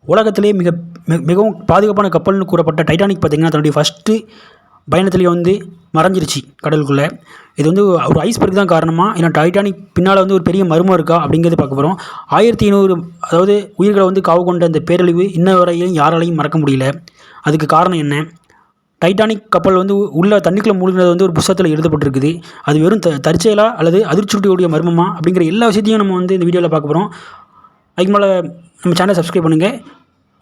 உலகத்திலே மிகவும் பாதுகாப்பான கப்பல்னு கூறப்பட்ட டைட்டானிக் பார்த்திங்கன்னா தன்னுடைய ஃபஸ்ட்டு பயணத்திலேயே வந்து மறைஞ்சிருச்சு கடலுக்குள்ளே. இது வந்து ஒரு ஐஸ்பர்க் தான் காரணமா, ஏன்னா டைட்டானிக் பின்னால் வந்து ஒரு பெரிய மர்மம் இருக்கா அப்படிங்கிறது பார்க்க போகிறோம். 1500 அதாவது உயிர்களை வந்து காவு கொண்ட இந்த பேரழிவு இன்ன வரையும் யாராலையும் மறக்க முடியல. அதுக்கு காரணம் என்ன? டைட்டானிக் கப்பல் வந்து உள்ள தண்ணிக்குள்ளே மூழ்கினது வந்து ஒரு புத்தகத்தில் எழுதப்பட்டிருக்குது. அது வெறும் தற்செயலா அல்லது அதிர்ச்சியூட்டக்கூடிய மர்மமா அப்படிங்கிற எல்லா விஷயத்தையும் நம்ம வந்து இந்த வீடியோவில் பார்க்க போகிறோம். அதுக்கு மேலே நம்ம சேனலை சப்ஸ்கிரைப் பண்ணுங்கள்.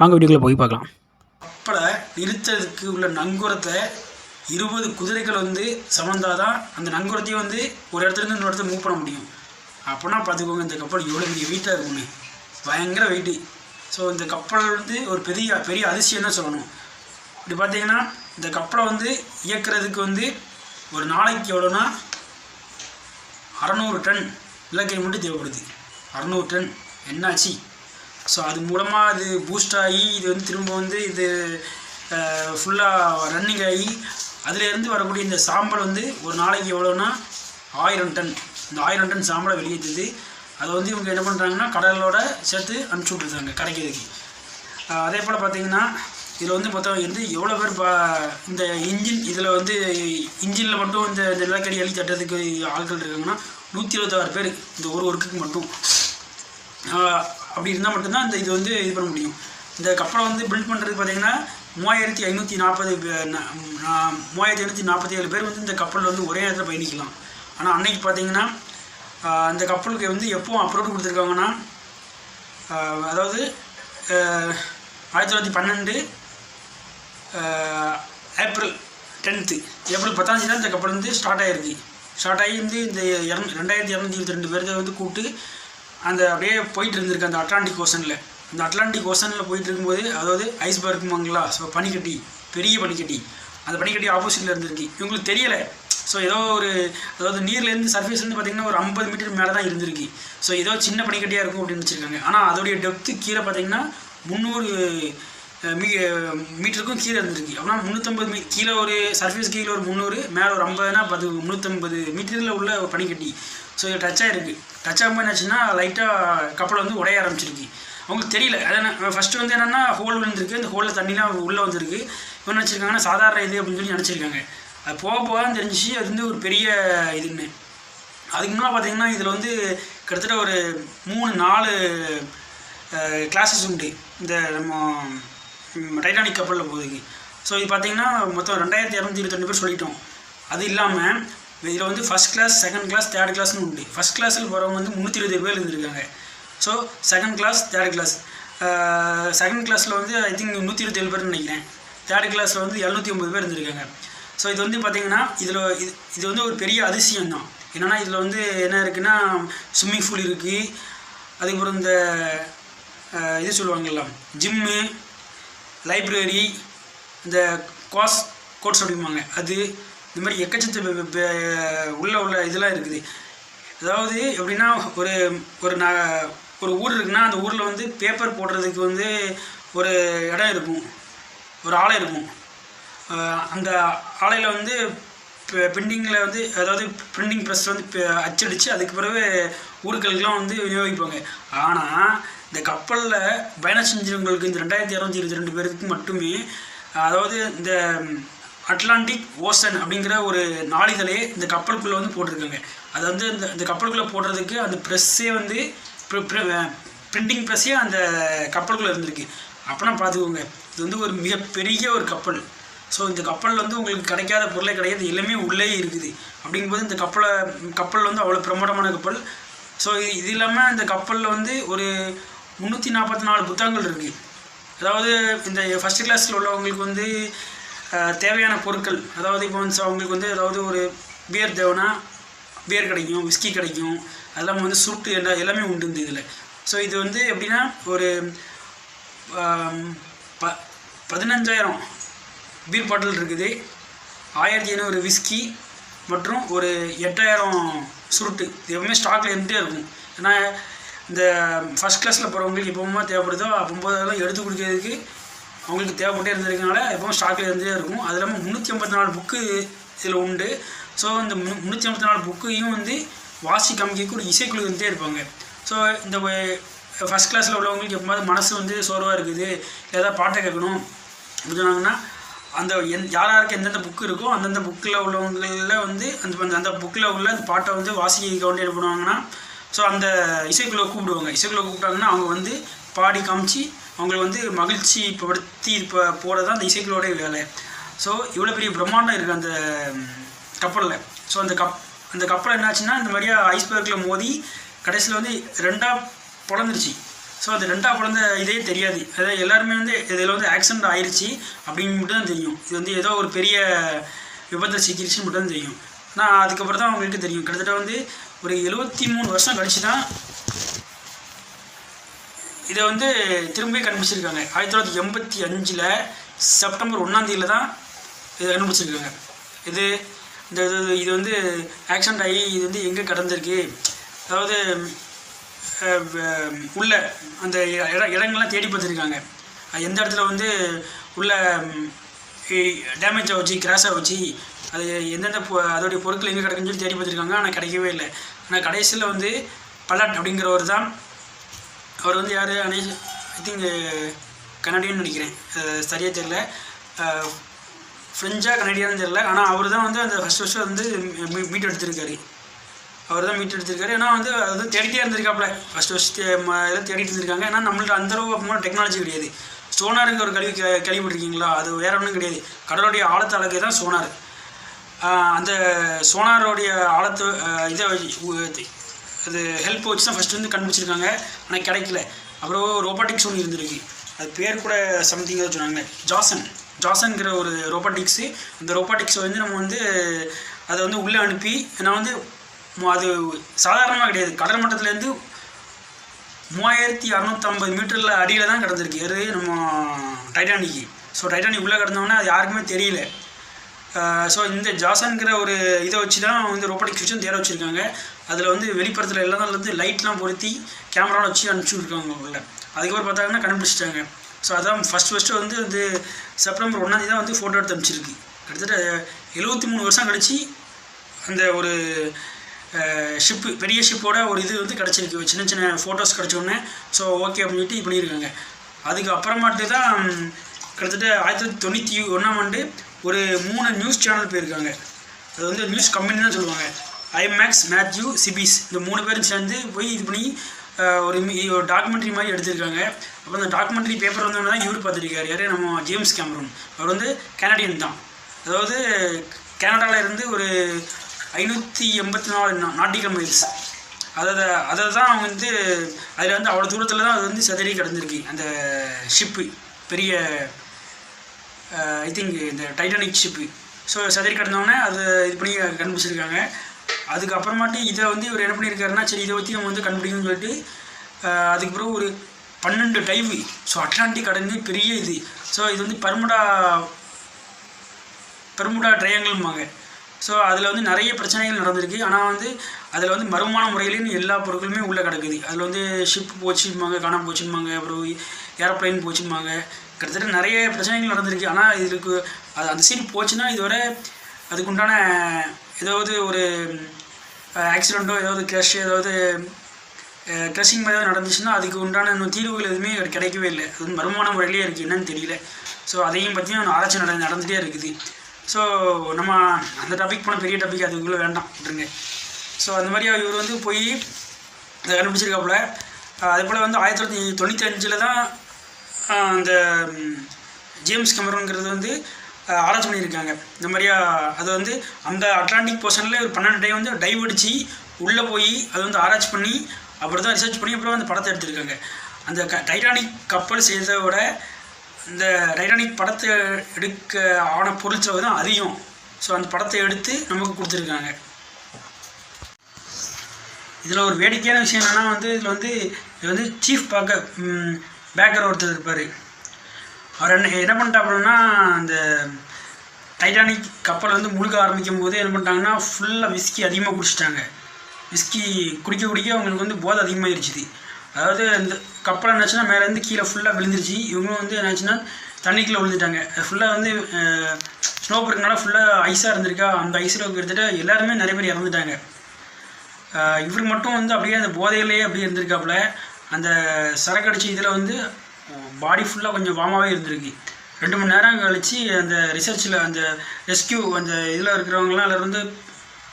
வாங்க வீடியோக்குள்ளே போய் பார்க்கலாம். கப்பலை நிறுத்ததுக்கு உள்ள நங்கூரத்தை 20 குதிரைகள் வந்து சமந்தாதான் அந்த நங்கூரத்தையும் வந்து ஒரு இடத்துலேருந்து இன்னொரு இடத்துல மூவ் பண்ண முடியும். அப்போனா பார்த்துக்கோங்க இந்த கப்பல் எவ்வளோ பெரிய வெயிட்டாக இருக்கும்னு. பயங்கர வெயிட்டு. ஸோ இந்த கப்பல் வந்து ஒரு பெரிய பெரிய அதிசயம் தான் சொல்லணும். இப்படி பார்த்தீங்கன்னா இந்த கப்பலை வந்து இயக்கிறதுக்கு வந்து ஒரு நாளைக்கு எவ்வளோனா 600 டன் நிலக்கரி மட்டும் தேவைப்படுது. 600 டன் என்னாச்சு? ஸோ அது மூலமாக இது பூஸ்ட் ஆகி இது வந்து திரும்ப வந்து இது ஃபுல்லாக ரன்னிங் ஆகி அதிலேருந்து வரக்கூடிய இந்த சாம்பல் வந்து ஒரு நாளைக்கு எவ்வளோனா 1000 டன். இந்த 1000 டன் சாம்பலை வெளியேற்றுது. அதை வந்து இவங்க என்ன பண்ணுறாங்கன்னா கடலோட சேர்த்து அனுப்பிச்சி விட்ருக்காங்க கரைக்கிறதுக்கு. அதே போல் பார்த்திங்கன்னா இதில் வந்து மொத்தம் வந்து எவ்வளோ பேர் இந்த இதில் வந்து இன்ஜினில் மட்டும் இந்த நிலக்கரி அள்ளி தட்டுறதுக்கு ஆட்கள் இருக்காங்கன்னா 126 பேர் இந்த ஒரு ஒர்க்குக்கு மட்டும். அப்படி இருந்தால் மட்டும்தான் இந்த இது வந்து இது பண்ண முடியும். இந்த கப்பலை வந்து பில்ட் பண்ணுறதுக்கு பார்த்திங்கன்னா 3547 பேர் வந்து இந்த கப்பலில் வந்து ஒரே இடத்துல பயணிக்கலாம். ஆனால் அன்னைக்கு பார்த்திங்கன்னா அந்த கப்பலுக்கு வந்து எப்போவும் அப்ரோட் கொடுத்துருக்காங்கன்னா அதாவது 1912 ஏப்ரல் 10 தான் இந்த கப்பல் வந்து ஸ்டார்ட் ஆகிருக்கு. ஸ்டார்ட் ஆகி வந்து இந்த 2222 பேருக்கு வந்து கூப்பிட்டு அந்த அப்படியே போயிட்டு இருந்திருக்கு அந்த அட்லாண்டிக் ஓஷனில். அந்த அட்லாண்டிக் ஓஷனில் போயிட்டு இருக்கும்போது அதாவது ஐஸ்பர்க்குமாங்களா, ஸோ பனிக்கட்டி, பெரிய பனிக்கட்டி, அந்த பனிக்கட்டி ஆப்போசிட்டில் இருந்திருக்கு. இவங்களுக்கு தெரியலை. ஸோ ஏதோ ஒரு அதாவது நீர்லேருந்து சர்ஃபேஸ்லேருந்து பார்த்திங்கன்னா ஒரு 50 மீட்டர் மேலே தான் இருந்திருக்கு. ஸோ ஏதோ சின்ன பனிக்கட்டியாக இருக்கும் அப்படின்னு வச்சுருக்காங்க. ஆனால் அதோடைய டெப்த்து கீழே பார்த்திங்கன்னா 300 மீட்டருக்கும் கீழே இருந்திருக்கு. அப்படின்னா 350 கீழே ஒரு சர்ஃபேஸ் கீழே ஒரு 300, மேலே ஒரு 50னா 350 மீட்டரில் உள்ள ஒரு பனிக்கட்டி. ஸோ இது டச் ஆகிருக்கு. டச் ஆகும்போது என்னாச்சுன்னா லைட்டாக கப்பலை வந்து உடைய ஆரம்பிச்சிருக்கு. அவங்களுக்கு தெரியல. அதான் ஃபஸ்ட்டு வந்து என்னென்னா ஹோல் விழுந்திருக்கு. அந்த ஹோலில் தண்ணிலாம் உள்ளே வந்துருக்கு. இப்போ நினச்சிருக்காங்கன்னா சாதாரண இது அப்படின்னு சொல்லி நினச்சிருக்காங்க. அது போக போக தான் தெரிஞ்சிச்சு அது வந்து ஒரு பெரிய இதுன்னு. அதுக்கு முன்னாடி பார்த்திங்கன்னா இதில் வந்து கிட்டத்தட்ட ஒரு 3-4 கிளாஸஸ் உண்டு இந்த நம்ம டைட்டானிக் கப்பலில் போகுதுக்கு. ஸோ இது பார்த்திங்கன்னா மொத்தம் 2222 பேர் சொல்லிட்டோம். அது இல்லாமல் இதில் வந்து first class, second class, third கிளாஸ்னு உண்டு. ஃபஸ்ட் கிளாஸில் போகிறவங்க வந்து 320 பேர் இருந்திருக்காங்க. So second class, third class. Second கிளாஸில் வந்து ஐ திங்க் 127 பேர்னு நினைக்கிறேன். தேர்ட் கிளாஸில் வந்து 750 பேர் இருந்திருக்காங்க. ஸோ இது வந்து பார்த்திங்கன்னா இது வந்து ஒரு பெரிய அதிசயம் தான். என்னென்னா இதில் வந்து என்ன இருக்குன்னா ஸ்விம்மிங் பூல் இருக்குது. அதுக்கப்புறம் இந்த இது சொல்லுவாங்கள்ல ஜிம்மு, லைப்ரரி, இந்த கோர்ஸ் அப்படிம்பாங்க அது, இந்த மாதிரி எக்கச்சக்க உள்ள இதெல்லாம் இருக்குது. அதாவது எப்படின்னா ஒரு ஊர் இருக்குன்னா அந்த ஊரில் வந்து பேப்பர் போடுறதுக்கு வந்து ஒரு இடம் இருக்கும், ஒரு ஆலை இருக்கும். அந்த ஆலையில் வந்து பிரிண்டிங்கில் வந்து அதாவது பிரிண்டிங் ப்ரெஸ் வந்து அச்சடித்து அதுக்கு பிறகு ஊர்களுக்கெல்லாம் வந்து விநியோகிப்பாங்க. ஆனால் இந்த கப்பலில் பயணம் செஞ்சவங்களுக்கு இந்த 2222 பேருக்கு மட்டுமே அதாவது இந்த அட்லாண்டிக் ஓஷன் அப்படிங்கிற ஒரு நாளிதழே இந்த கப்பலுக்குள்ளே வந்து போட்டிருக்காங்க. அது வந்து இந்த கப்பலுக்குள்ளே போடுறதுக்கு அந்த ப்ரெஸ்ஸே வந்து பிரிண்டிங் ப்ரெஸ்ஸே அந்த கப்பலுக்குள்ளே இருந்திருக்கு. அப்போனா பார்த்துக்கோங்க இது வந்து ஒரு மிகப்பெரிய ஒரு கப்பல். ஸோ இந்த கப்பலில் வந்து உங்களுக்கு கிடைக்காத பொருளே கிடையாது, எல்லாமே உள்ளே இருக்குது. அப்படிங்கும்போது இந்த கப்பல் வந்து அவ்வளோ பிரமாண்டமான கப்பல். ஸோ இது இல்லாமல் இந்த கப்பலில் வந்து ஒரு 344 புத்தகங்கள் இருக்குது. அதாவது இந்த ஃபஸ்ட் கிளாஸில் உள்ளவங்களுக்கு வந்து தேவையான பொருட்கள், அதாவது இப்போ வந்து அவங்களுக்கு வந்து அதாவது ஒரு பியர் தேவைன்னா பியர் கிடைக்கும், விஸ்கி கிடைக்கும், அதெல்லாம் வந்து சுருட்டு எல்லாமே உண்டு இந்த இதில். ஸோ இது வந்து எப்படின்னா ஒரு 15,000 பீர் பாட்டில் இருக்குது, 1500 விஸ்கி மற்றும் ஒரு 8000 சுருட்டு. இது எப்பவுமே ஸ்டாக்கில் இருந்துகிட்டே இருக்கும். ஏன்னா இந்த ஃபஸ்ட் கிளாஸில் போகிறவங்களுக்கு எப்போவுமே தேவைப்படுதோ அப்போதெல்லாம் எடுத்து குடிக்கிறதுக்கு அவங்களுக்கு தேவைப்பட்டே இருந்ததுனால எப்பவும் ஸ்டாக்கில் இருந்துகிட்டே இருக்கும். அது இல்லாமல் 354 புக்கு இதில் உண்டு. ஸோ இந்த 354 புக்கையும் வந்து வாசி காமிக்க ஒரு இசைக்குழு இருந்துகிட்டே இருப்பாங்க. ஸோ இந்த ஃபஸ்ட் கிளாஸில் உள்ளவங்களுக்கு எப்போது மனசு வந்து சோர்வாக இருக்குது, ஏதாவது பாட்டை கேட்கணும் அப்படின்னு சொன்னாங்கன்னா அந்த யாருக்கு எந்தெந்த புக்கு இருக்கோ அந்தந்த புக்கில் உள்ளவங்களில் வந்து அந்த புக்கில் உள்ள அந்த பாட்டை வந்து வாசிக்க வேண்டிய என்ன பண்ணுவாங்கன்னா, ஸோ அந்த இசைக்குழுவை கூப்பிடுவாங்க. இசைக்குழுவை கூப்பிட்டாங்கன்னா அவங்க வந்து பாடி காமிச்சு அவங்களை வந்து மகிழ்ச்சி படுத்தி போகிறது தான் அந்த இசைக்குழுவோடைய வேலை. ஸோ இவ்வளோ பெரிய பிரம்மாண்டம் இருக்குது அந்த கப்பலில். ஸோ அந்த கப்பல் என்னாச்சுன்னா இந்த மாதிரியா ஐஸ்பர்க்கில் மோதி கடைசியில் வந்து 2ஆக பிளந்துருச்சு. ஸோ அது 2ஆக பிளந்த இதே தெரியாது. அதாவது எல்லாருமே வந்து இதில் வந்து ஆக்சிடென்ட் ஆயிடுச்சு அப்படின்னு மட்டும் தான் தெரியும். இது வந்து ஏதோ ஒரு பெரிய விபத்தை சிக்கிடுச்சுன்னு மட்டும் தான் தெரியும். ஆனால் அதுக்கப்புறம் தான் அவங்களுக்கு தெரியும். கிட்டத்தட்ட வந்து ஒரு 73 வருஷம் கழிச்சு தான் இதை வந்து திரும்பி கண்டுபிடிச்சிருக்காங்க. 1985 செப்டம்பர் 1 தான் இதை கண்டுபிடிச்சிருக்காங்க. இது வந்து ஆக்சிடென்ட் ஆகி இது வந்து எங்கே கடந்திருக்கு, அதாவது உள்ள அந்த இடங்கள்லாம் தேடி பார்த்துருக்காங்க. எந்த இடத்துல வந்து உள்ள டேமேஜ் ஆகிச்சு, கிராஷ் ஆகிச்சு, அது எந்தெந்த அதோடைய பொருட்கள் எங்கே கிடக்குன்னு சொல்லி தேடி பார்த்துருக்காங்க. ஆனால் கிடைக்கவே இல்லை. ஆனால் கடைசியில் வந்து பலட் அப்படிங்கிறவர் தான், அவர் வந்து யார், ஐ திங்க் கனடியன்னு நினைக்கிறேன், சரியாக தெரியல, ஃப்ரெஞ்சா கனடியான்னு தெரியல. ஆனால் அவர் தான் வந்து அந்த ஃபஸ்ட்டு வந்து மீட் எடுத்திருக்காரு. அவர் தான் மீட் எடுத்திருக்காரு. ஏன்னா வந்து அது வந்து தேடிட்டே இருந்திருக்காப்புல. ஃபஸ்ட்டு இதெல்லாம் தேடிட்டு இருந்திருக்காங்க. ஏன்னா நம்மள்ட்ட அந்தளவு அப்போ டெக்னாலஜி கிடையாது. சோனாருங்கிற ஒரு கேள்விப்பட்டிருக்கீங்களா? அது வேற ஒன்றும் கிடையாது. கடலுடைய ஆழத்து அளவுக்கு தான் சோனார். அந்த சோனாரோடைய ஆழத்து இதை அது ஹெல்ப் வச்சு தான் ஃபஸ்ட்டு வந்து கண்டுபிடிச்சிருக்காங்க. ஆனால் கிடைக்கல. அப்புறம் ரோபாட்டிக்ஸ் ஒன்று இருந்திருக்கு. அது பேர் கூட சம்திங் தான் சொன்னாங்க, ஜாசன்கிற ஒரு ரோபாட்டிக்ஸு. அந்த ரோபாட்டிக்ஸை வந்து நம்ம வந்து அதை வந்து உள்ளே அனுப்பி, ஏன்னா வந்து அது சாதாரணமாக கிடையாது. கடல் மட்டத்துலேருந்து 3650 மீட்டரில் அடியில் தான் கிடந்திருக்கு. அது நம்ம டைட்டானிக்கு. ஸோ டைட்டானிக் உள்ளே கிடந்தோன்னா அது யாருக்குமே தெரியல. ஸோ இந்த ஜாசன்கிற ஒரு இதை வச்சு தான் வந்து ரோபாட்டிக்ஸ் வச்சு தேட வச்சுருக்காங்க. அதில் வந்து வெளிப்புறத்தில் எல்லாம் வந்து லைட்லாம் பொருத்தி கேமராவில் வச்சு அனுப்பிச்சுட்ருக்காங்க உள்ள. அதுக்கப்புறம் பார்த்தாங்கன்னா கண்டுபிடிச்சிட்டாங்க. ஸோ அதான் ஃபஸ்ட்டு வந்து செப்டம்பர் 1 தான் வந்து ஃபோட்டோ எடுத்து அனுப்பிச்சிருக்கு. கிட்டத்தட்ட 73 வருஷம் கழிச்சு அந்த ஒரு ஷிப்பு, பெரிய ஷிப்போட ஒரு இது வந்து கிடச்சிருக்கு. சின்ன சின்ன ஃபோட்டோஸ் கிடச்சோடனே ஸோ ஓகே அப்படின்னு சொல்லிட்டு இது பண்ணியிருக்காங்க. அதுக்கு அப்புறமாட்டு தான் கிட்டத்தட்ட 1991 ஒரு 3 நியூஸ் சேனல் போயிருக்காங்க. அது வந்து நியூஸ் கம்பெனி தான் சொல்லுவாங்க. ஐமேக்ஸ், மேத்யூ, சிபிஸ், இந்த 3 பேரும் சேர்ந்து போய் இது பண்ணி ஒரு டாக்குமெண்ட்ரி மாதிரி எடுத்திருக்காங்க. அப்போ அந்த டாக்குமெண்ட்ரி பேப்பர் வந்து தான் இவர் பார்த்துருக்காரு. யார், நம்ம ஜேம்ஸ் கேமரூன். அவர் வந்து கனடியன் தான். அதாவது கனடாவில் இருந்து ஒரு 584 நாட்டிக்கல் மைல்ஸ். அதை தான் அவங்க வந்து அதில் வந்து அவ்வளோ தூரத்தில் தான் அது வந்து செதறி கிடந்திருக்கு அந்த ஷிப்பு, பெரிய ஐ திங்க் இந்த டைட்டானிக் ஷிப்பு. ஸோ செதறி கிடந்தோடனே அது இது பண்ணி கண்டுபிடிச்சிருக்காங்க. அதுக்கப்புறமாட்டி இதை வந்து இவர் என்ன பண்ணியிருக்காருன்னா, சரி இதை பற்றி நம்ம வந்து கண்டுபிடிக்கணும்னு சொல்லிட்டு அதுக்கு பிறகு ஒரு 12 டைவு. ஸோ அட்லாண்டிக் கடந்து பெரிய இது. ஸோ இது வந்து பெர்முடா ட்ரையாங்கிள்பாங்க. ஸோ அதில் வந்து நிறைய பிரச்சனைகள் நடந்திருக்கு. ஆனால் வந்து அதில் வந்து மர்மமான முறையிலேயும் எல்லா பொருட்களுமே உள்ளே கிடக்குது. அதில் வந்து ஷிப் போச்சும்பாங்க, காணாமல் போச்சும்பாங்க, அப்புறம் ஏரோப்ளைன் போச்சும்பாங்க. கிட்டத்தட்ட நிறைய பிரச்சனைகள் நடந்திருக்கு. ஆனால் இதுக்கு அந்த சீன் போச்சுன்னா இதுவரை அதுக்குண்டான ஏதாவது ஒரு ஆக்சிடெண்ட்டோ ஏதாவது ஏதாவது க்ரஷிங் மாதிரி ஏதாவது நடந்துச்சுன்னா அதுக்கு உண்டான இன்னும் தீர்வுகள் எதுவுமே கிடைக்கவே இல்லை. அது வந்து மர்மமான முறையிலே இருக்குது, என்னன்னு தெரியல. ஸோ அதையும் பற்றியும் ஆராய்ச்சி நடந்துகிட்டே இருக்குது. ஸோ நம்ம அந்த டாபிக் போனால் பெரிய டாபிக், அதுக்குள்ளே வேண்டாம் விட்டுருங்க. ஸோ அந்த மாதிரி இவர் வந்து போய் அதை கண்டுபிடிச்சிருக்காப்புல. அதே போல் வந்து 1995 தான் அந்த ஜேம்ஸ் கேமரூன்ங்கிறது வந்து ஆராய்ச்சி பண்ணியிருக்காங்க. இந்த மாதிரியா அது வந்து அந்த அட்லாண்டிக் போர்ஷனில் ஒரு 12 டைம் வந்து டைவ் அடித்து உள்ளே போய் அது வந்து ஆராய்ச்சி பண்ணி அப்புறம் தான் ரிசர்ச் பண்ணி அப்புறம் அந்த படத்தை எடுத்திருக்காங்க. அந்த டைட்டானிக் கப்பல் செய்ததை விட இந்த டைட்டானிக் படத்தை எடுக்க ஆன பொருள் செலவு தான் அதிகம். ஸோ அந்த படத்தை எடுத்து நமக்கு கொடுத்துருக்காங்க. இதில் ஒரு வேடிக்கையான விஷயம் என்னென்னா வந்து இது வந்து சீஃப் பேக்கர் ஒருத்தர் இருப்பார். அவர் என்ன பண்ணிட்டாப்புலன்னா, அந்த டைட்டானிக் கப்பல் வந்து முழுக்க ஆரம்பிக்கும் போது என்ன பண்ணிட்டாங்கன்னா ஃபுல்லாக விஸ்கி அதிகமாக குடிச்சிட்டாங்க. விஸ்கி குடிக்க அவங்களுக்கு வந்து போதை அதிகமாகிருச்சுது. அதாவது இந்த கப்பல் என்னாச்சுன்னா மேலேருந்து கீழே ஃபுல்லாக விழுந்துருச்சு. இவங்களும் வந்து என்னாச்சுன்னா தண்ணிக்குள்ளே விழுந்துட்டாங்க. ஃபுல்லாக வந்து ஸ்னோ போடுறதுனால ஃபுல்லாக ஐஸாக இருந்திருக்கா. அந்த ஐஸில் கிட்டத்தட்ட எல்லாருமே நிறைய பேர் இறந்துட்டாங்க. இவர் மட்டும் வந்து அப்படியே அந்த போதையிலேயே அப்படியே இருந்திருக்காப்புல. அந்த சரக்கு அடித்த இதில் வந்து பாடி ஃபுல்லாக கொஞ்சம் வார்மாகவே இருந்திருக்கு. 2 மணி நேரம் கழித்து அந்த ரிசர்ச்சில் அந்த ரெஸ்கியூ அந்த இதில் இருக்கிறவங்களாம் அதில் வந்து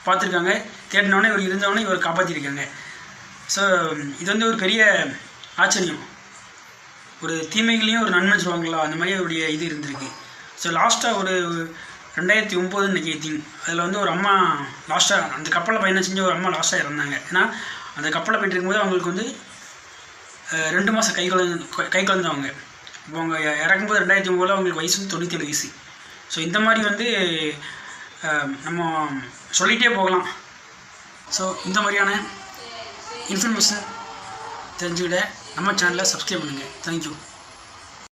பார்த்துருக்காங்க. தேடினோடனே இவர் இருந்தவொடனே இவர் காப்பாற்றிருக்காங்க. ஸோ இது வந்து ஒரு பெரிய ஆச்சரியம். ஒரு தீமைகளையும் ஒரு நன்மை சொல்லுவாங்களா, அந்த மாதிரி அவருடைய இது இருந்திருக்கு. ஸோ லாஸ்ட்டாக ஒரு 2009 நினைக்கிறேன். அதில் வந்து ஒரு அம்மா லாஸ்ட்டாக அந்த கப்பலில் பயணம் செஞ்ச ஒரு அம்மா லாஸ்ட்டாக இறந்தாங்க. ஏன்னா அந்த கப்பலில் போய்ட்டு இருக்கும்போது அவங்களுக்கு வந்து 2 மாதம் கை குழந்தவங்க. இப்போ அவங்க இறக்கும்போது 2009 அவங்களுக்கு வயசு வந்து 97 வயசு. ஸோ இந்த மாதிரி வந்து நம்ம சொல்லிகிட்டே போகலாம். ஸோ இந்த மாதிரியான இன்ஃபர்மேஷன் தெரிஞ்சுக்கிட நம்ம சேனலை சப்ஸ்கிரைப் பண்ணுங்கள். தேங்க்யூ.